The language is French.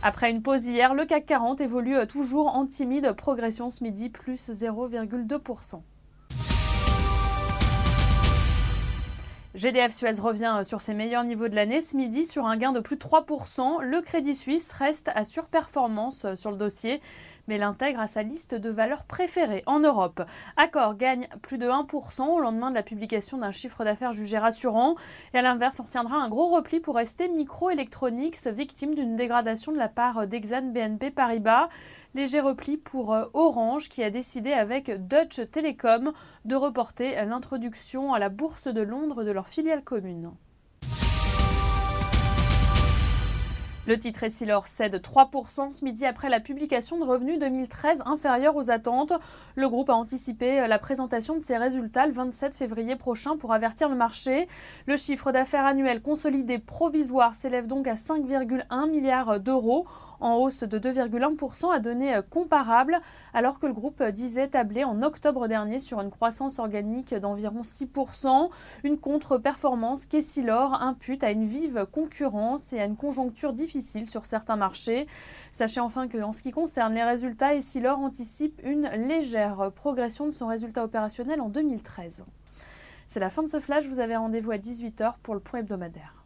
Après une pause hier, le CAC 40 évolue toujours en timide progression ce midi, plus 0,2%. GDF Suez revient sur ses meilleurs niveaux de l'année ce midi sur un gain de plus de 3%. Le Crédit Suisse reste à surperformance sur le dossier, mais l'intègre à sa liste de valeurs préférées en Europe. Accor gagne plus de 1% au lendemain de la publication d'un chiffre d'affaires jugé rassurant. Et à l'inverse, on retiendra un gros repli pour rester Microelectronics, victime d'une dégradation de la part d'Exane BNP Paribas. Léger repli pour Orange qui a décidé avec Deutsche Telekom de reporter l'introduction à la bourse de Londres de leur filiale commune. Le titre Essilor cède 3% ce midi après la publication de revenus 2013 inférieurs aux attentes. Le groupe a anticipé la présentation de ses résultats le 27 février prochain pour avertir le marché. Le chiffre d'affaires annuel consolidé provisoire s'élève donc à 5,1 milliards d'euros, en hausse de 2,1% à données comparables, alors que le groupe disait tabler en octobre dernier sur une croissance organique d'environ 6%, une contre-performance qu'Essilor impute à une vive concurrence et à une conjoncture difficile sur certains marchés. Sachez enfin qu'en ce qui concerne les résultats, Essilor anticipe une légère progression de son résultat opérationnel en 2013. C'est la fin de ce flash, vous avez rendez-vous à 18h pour le point hebdomadaire.